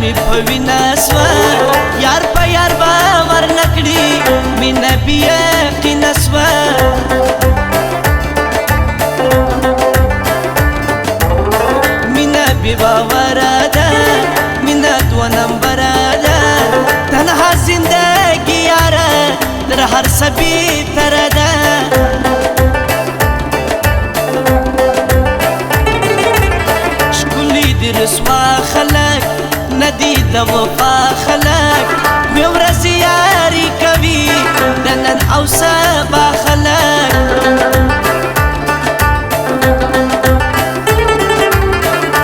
می پوینا سوا یار په یار باور نکړي مینا بیا یقین سوا مینا بی باور ده مینا دو نمبر ده تنها زندگی یاره در هر سبی تر ده رسوا خلق ندی د وفا خلق ورځ یاري کوي د نن او سبا خلق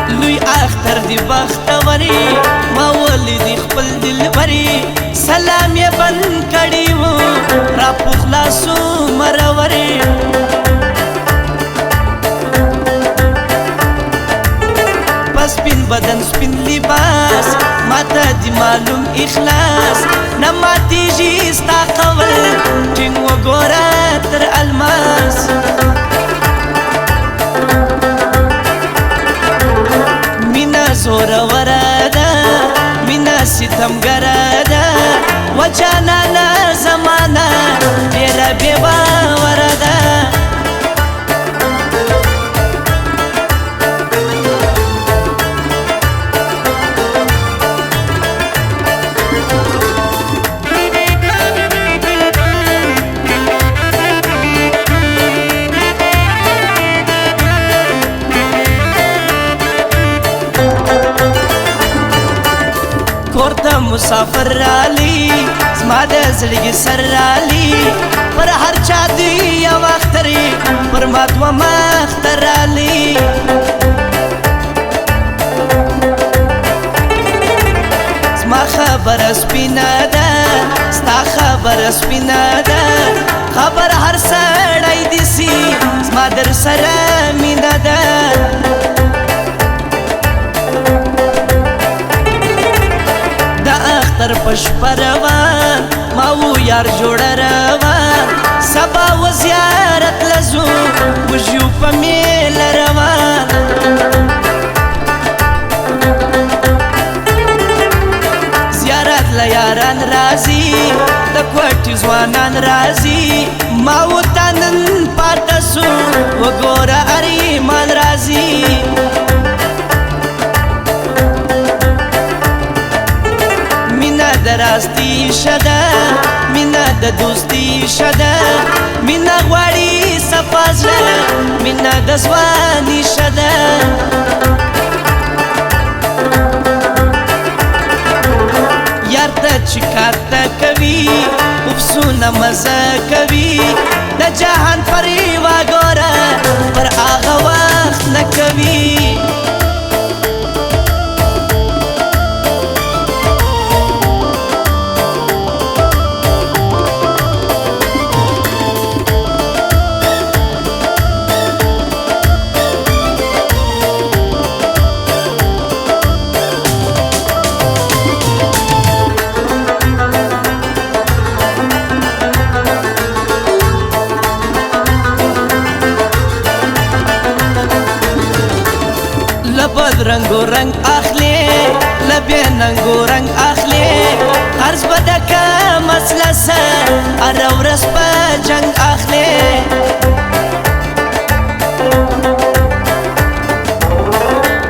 لوی اختر دی بختوري ما ولید خپل دلبري سلام یې بن کړي وو را پخلاصو مروري سپین بدن سپین لباس ماته دی معلوم اخلاص نماتیږي ستا قول ټینګ وګوره تر الماس مینا زوروره ده مینا ستمګره ده وجانانه زمانه ډېره بې باوره ده کورته مسافر رالی زما د زړګي سر رالی پر هر چا دی یو اختري پر ما دوه مختر رالی زما خبر سپینه ده ستا خبر سپینه ده خبر هر سړی دي سي زما در سره مینه ده اختر پشپ روان ما و یار جوړ روان سبا و زیارت لزو وجو په میل روان زیارت لیاران رازي د کوټي ځوانان رازي ما و تنن پاتسو وګوره اریمان رازي دراستی شده مینا د دوستی شده مینا غواړي صفازله مینا د ځواني شده یار ته چې کاته کوي افسونه مزه کوي د جهان پرې وګوره پر هغه وخت نه کوي لبد رنگو رنگ اخلی لبی ننگو رنگ اخلی قرض بدکا مسله سر اره ورس پا جنگ اخلی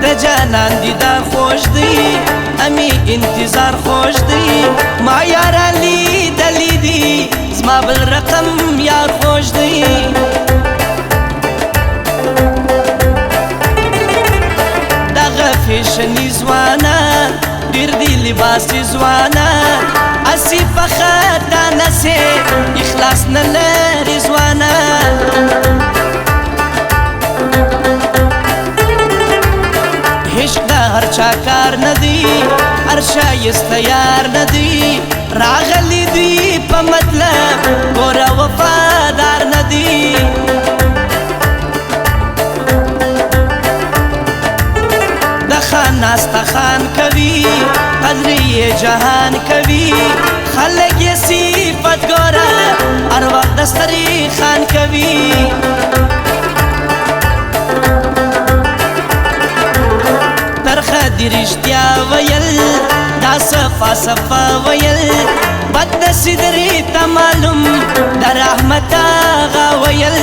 د جانان دیدار خوش دی امی انتظار خوش دی ما یارا لیدلی دی زما بل رقم یار خوش دی فیشنی زوانا ډیر دی لباسی زوانا اسی فخدا نسی اخلاص نه لري زوانا عشق د هر چا کار ندی هر شایسته یار ندی راغلی دی په مطلب ګوره وفادار ندی ناستا خان کوي قدرې جهان کوي خلک یې صفت ګوره هر وخت دستري خان کوي ترخه دې رښتیا ویل تا صفا صفا ویل بد نصیب درې ته معلوم د رحمت هغه ویل